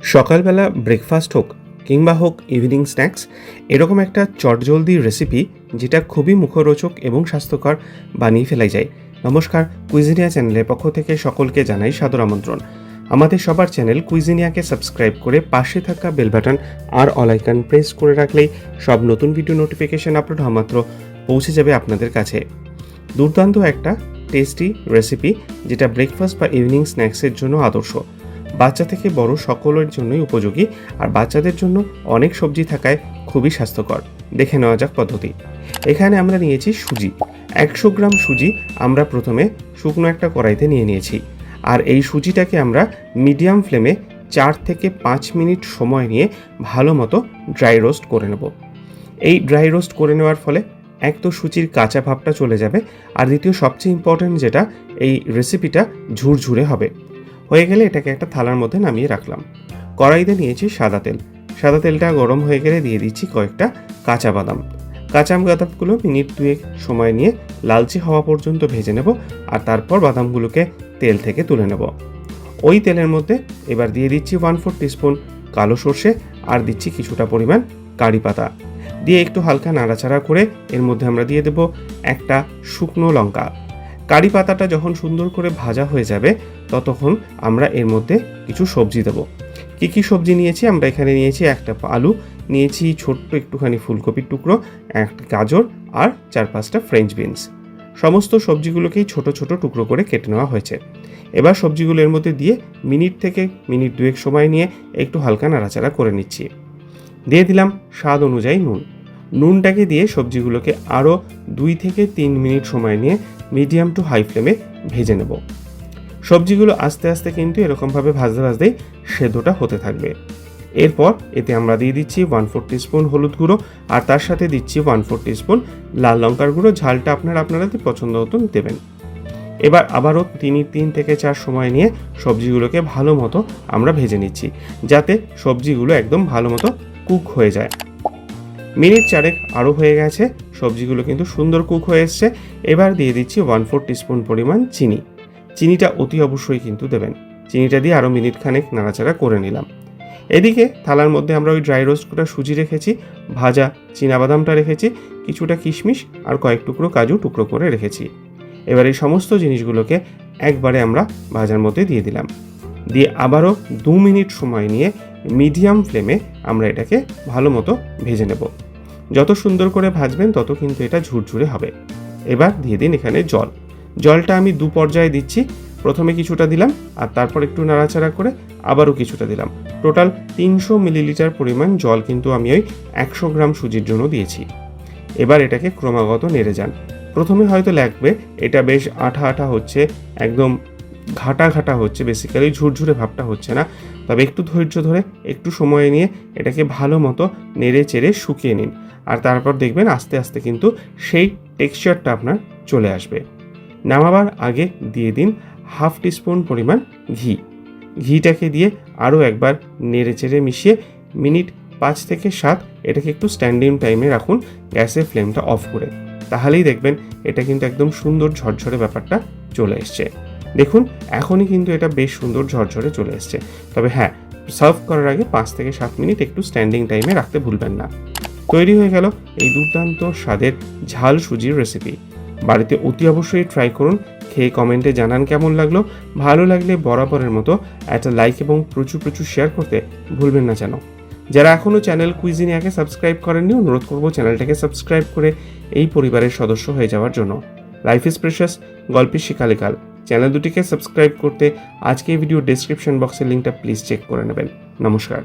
সকালবেলা ব্রেকফাস্ট হোক কিংবা হোক ইভিনিং স্ন্যাক্স, এরকম একটা চটজলদি রেসিপি যেটা খুবই মুখরোচক এবং স্বাস্থ্যকর বানিয়ে ফেলাই যায়। নমস্কার, কুইজিনিয়া চ্যানেলের পক্ষ থেকে সকলকে জানাই সাদর আমন্ত্রণ। আমাদের সবার চ্যানেল কুইজিনিয়াকে সাবস্ক্রাইব করে পাশে থাকা বেল বাটন আর অল আইকন প্রেস করে রাখলেই সব নতুন ভিডিও নোটিফিকেশন আপলোড হওয়া মাত্র পৌঁছে যাবে আপনাদের কাছে। দুর্দান্ত একটা টেস্টি রেসিপি যেটা ব্রেকফাস্ট বা ইভিনিং স্ন্যাক্সের জন্য আদর্শ। বাচ্চা থেকে বড় সকলের জন্যই উপযোগী, আর বাচ্চাদের জন্য অনেক সবজি থাকায় খুবই স্বাস্থ্যকর। দেখে নেওয়া যাক পদ্ধতি। এখানে আমরা নিয়েছি সুজি। 100 গ্রাম সুজি আমরা প্রথমে শুকনো একটা কড়াইতে নিয়েছি, আর এই সুজিটাকে আমরা মিডিয়াম ফ্লেমে 4 থেকে 5 মিনিট সময় নিয়ে ভালো মতো ড্রাই রোস্ট করে নেব। এই ড্রাই রোস্ট করে নেওয়ার ফলে এক তো সুজির কাঁচা ভাবটা চলে যাবে, আর দ্বিতীয় সবচেয়ে ইম্পর্টেন্ট যেটা, এই রেসিপিটা ঝুরঝুরে হবে। হয়ে গেলে এটাকে একটা থালার মধ্যে নামিয়ে রাখলাম। কড়াইতে নিয়েছি সাদা তেল। সাদা তেলটা গরম হয়ে গেলে দিয়ে দিচ্ছি কয়েকটা কাঁচা বাদাম। কাঁচা বাদামগুলো মিনিট 2 সময় নিয়ে লালচে হওয়া পর্যন্ত ভেজে নেব, আর তারপর বাদামগুলোকে তেল থেকে তুলে নেব। ওই তেলের মধ্যে এবার দিয়ে দিচ্ছি 1/4 টিস্পুন কালো সর্ষে, আর দিচ্ছি কিছুটা পরিমাণ কারি পাতা। দিয়ে একটু হালকা নাড়াচাড়া করে এর মধ্যে আমরা দিয়ে দেব একটা শুকনো লঙ্কা। কারি পাতাটা যখন সুন্দর করে ভাজা হয়ে যাবে ততক্ষণ আমরা এর মধ্যে কিছু সবজি দেব। কী সবজি নিয়েছি, আমরা এখানে নিয়েছি একটা আলু, নিয়েছি ছোট্ট একটুখানি ফুলকপির টুকরো, একটা গাজর, আর 4-5টা ফ্রেঞ্চ বিনস। সমস্ত সবজিগুলোকেই ছোট ছোট টুকরো করে কেটে নেওয়া হয়েছে। এবার সবজিগুলো এর মধ্যে দিয়ে মিনিট 2 সময় নিয়ে একটু হালকা নাড়াচাড়া করে নিচ্ছি। দিয়ে দিলাম স্বাদ অনুযায়ী নুন। নুনটাকে দিয়ে সবজিগুলোকে আরও 2 থেকে 3 মিনিট সময় নিয়ে মিডিয়াম টু হাই ফ্লেমে ভেজে নেব। সবজিগুলো আস্তে আস্তে কিন্তু এরকমভাবে ভাজতেই সেদ্ধটা হতে থাকবে। এরপর এতে আমরা দিয়ে দিচ্ছি 1/4 টিস্পুন হলুদ গুঁড়ো, আর তার সাথে দিচ্ছি 1/4 টিস্পুন লাল লঙ্কার গুঁড়ো। ঝালটা আপনারা পছন্দ মতো দেবেন। এবার আবারও 3 থেকে 4 সময় নিয়ে সবজিগুলোকে ভালো মতো আমরা ভেজে নিচ্ছি, যাতে সবজিগুলো একদম ভালো মতো কুক হয়ে যায়। মিনিট 4 আরও হয়ে গেছে, সবজিগুলো কিন্তু সুন্দর কুক হয়ে এসছে। এবার দিয়ে দিচ্ছি 1/4 টিস্পুন পরিমাণ চিনি। চিনিটা অতি অবশ্যই কিন্তু দেবেন। চিনিটা দিয়ে আরও মিনিট খানেক নাড়াচাড়া করে নিলাম। এদিকে থালার মধ্যে আমরা ওই ড্রাই রোস্ট করা সুজি রেখেছি, ভাজা চীনাবাদামটা রেখেছি, কিছুটা কিশমিশ আর কয়েক টুকরো কাজু টুকরো করে রেখেছি। এবার এই সমস্ত জিনিসগুলোকে একবারে আমরা ভাজার মধ্যে দিয়ে দিলাম। দিয়ে আবারও 2 মিনিট সময় নিয়ে মিডিয়াম ফ্লেমে আমরা এটাকে ভালো মতো ভেজে নেব। যত সুন্দর করে ভাজবেন তত কিন্তু এটা ঝুরঝুরে হবে। এবার দিয়ে দিন এখানে জল। জলটা আমি 2 পর্যায়ে দিচ্ছি। প্রথমে কিছুটা দিলাম, আর তারপর একটু নাড়াচাড়া করে আবারও কিছুটা দিলাম। টোটাল 300 মিলিলিটার পরিমাণ জল কিন্তু আমি ওই 100 গ্রাম সুজির জন্য দিয়েছি। এবার এটাকে ক্রমাগত নেড়ে যান। প্রথমে হয়তো লাগবে এটা বেশ আঠা আঠা হচ্ছে, একদম ঘাটা ঘাটা হচ্ছে, বেসিক্যালি ঝুরঝুরে ভাবটা হচ্ছে না। তবে একটু ধৈর্য ধরে একটু সময় নিয়ে এটাকে ভালো মতো নেড়ে চেড়ে শুকিয়ে নিন, আর তারপর দেখবেন আস্তে আস্তে কিন্তু সেই টেক্সচারটা আপনার চলে আসবে। নামাবার আগে দিয়ে দিন 1/2 টিস্পুন পরিমাণ ঘি। ঘিটাকে দিয়ে আরও একবার নেড়ে চেড়ে মিশিয়ে মিনিট 5 থেকে 7 এটাকে একটু স্ট্যান্ডিং টাইমে রাখুন, গ্যাসের ফ্লেমটা অফ করে। তাহলেই দেখবেন এটা কিন্তু একদম সুন্দর ঝরঝরে ব্যাপারটা চলে এসছে। দেখুন এখনই কিন্তু এটা বেশ সুন্দর ঝরঝরে চলে এসছে। তবে হ্যাঁ, সার্ভ করার আগে 5 থেকে 7 মিনিট একটু স্ট্যান্ডিং টাইমে রাখতে ভুলবেন না। তৈরি হয়ে গেল এই দুর্দান্ত স্বাদের ঝাল সুজির রেসিপি। বাড়িতে অতি অবশ্যই ট্রাই করুন, খেয়ে কমেন্টে জানান কেমন লাগলো। ভালো লাগলে বরাবরের মতো একটা লাইক এবং প্রচুর শেয়ার করতে ভুলবেন না যেন। যারা এখনও চ্যানেল কুইজিনিয়াকে সাবস্ক্রাইব করেননি, অনুরোধ করব চ্যানেলটাকে সাবস্ক্রাইব করে এই পরিবারের সদস্য হয়ে যাওয়ার জন্য। লাইফ ইজ প্রেশাস, গল্পের শিকালিকাল চ্যানেল দুটিকে সাবস্ক্রাইব করতে আজকে এই ভিডিও ডেসক্রিপশন বক্সের লিঙ্কটা প্লিজ চেক করে নেবেন। নমস্কার।